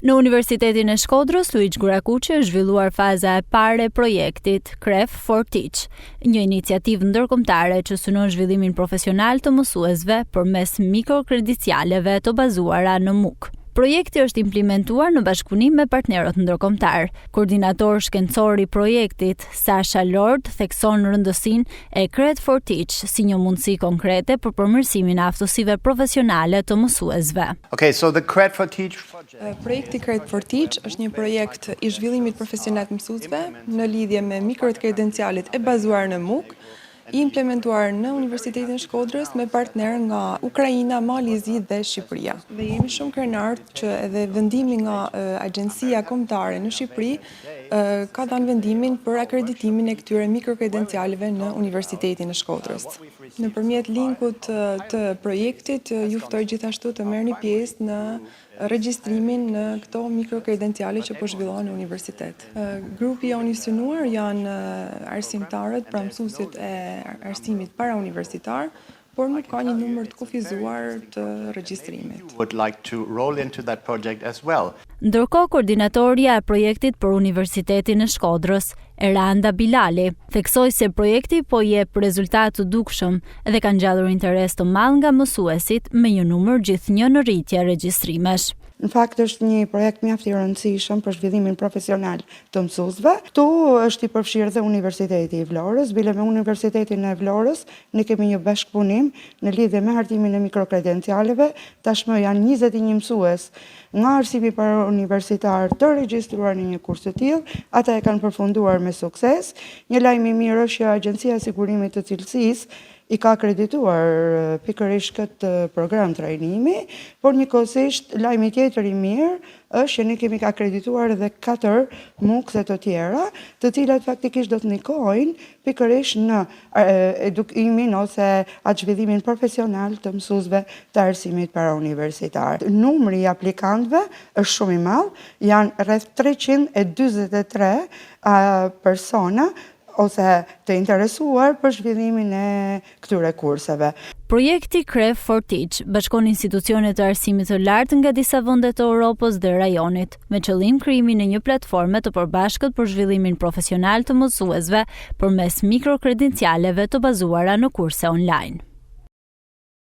Në Universitetin e Shkodrës, Luiç Gurakuqi është zhvilluar faza e parë e projektit CREF for Teach, një iniciativë ndërkombëtare që synon zhvillimin profesional të mësuesve përmes mikrokredicialeve të bazuara në MOOC. Projekti është implementuar në bashkëpunim me partnerët ndërkombëtar. Koordinator shkencor I projektit, Sasha Lord, thekson rëndësinë e CREF for Teach si një mundësi konkrete për përmirësimin e aftësive profesionale të mësuesve. Okay, so the CREF for Teach Projekti CREF for Teach është një projekt I zhvillimit profesional të mësuesve në lidhje me mikrokredencialet e bazuar në MOOC, I implementuar në Universitetin e Shkodrës me partner nga Ukraina, Malizi dhe Shqipëria. Dhe jemi shumë krenartë që edhe vendimi nga agjencia kombëtare në Shqipëri ka dhënë vendimin për akreditimin e këtyre mikrokredencialeve në Universitetin e Shkodrës. Nëpërmjet linkut të projektit, ju ftoj gjithashtu të merrni pjesë në regjistrimin në këto mikrokredenciale që po zhvillohen në universitet. Grupi jonë I synuar janë arsimtarët, pra mësuesit e arsimit parauniversitar, por nuk ka një numër të kufizuar të regjistrimit. Would like to roll into that project as well. Ndërkohë, koordinatoria e projektit për Universitetin e Shkodrës, Eranda Bilali, theksoi se projekti po jep rezultat të dukshëm dhe ka ngjallur interes të madh nga mësuesit me një numër gjithnjë në rritje regjistrimesh. Në fakt është një projekt mjaft I rëndësishëm për zhvillimin profesional të mësuesve. Këtu është I përfshirë dhe Universiteti I Vlorës. Bile me Universitetin e Vlorës ne kemi një bashkëpunim në lidhje me hartimin e mikrokredencialeve. Tashmë janë 21 mësues nga arsimi parauniversitar të regjistruar në një kurs të tillë. Ata e kanë përfunduar me sukses. Një lajm I mirë është që Agjencia e Sigurimit të Cilësisë I ka akredituar pikërisht këtë program trajnimi, por njëkohësisht lajmi tjetër I mirë është që ne kemi akredituar edhe 4 MOOC të tjera, të cilat faktikisht do të ndikojnë pikërisht në edukimin ose atë zhvillimin profesional të mësuesve të arsimit parauniversitar. Numri I aplikantëve është shumë I madh, janë rreth 343 persona ose të interesuar për zhvillimin e këtyre kurseve. Projekti CREF for Teach bashkon institucione të arsimit të lartë nga disa vende të Europës dhe rajonit, me qëllim krijimin e një platforme të përbashkët për zhvillimin profesional të mësuesve përmes mikrokredencialeve të bazuara në kurse online.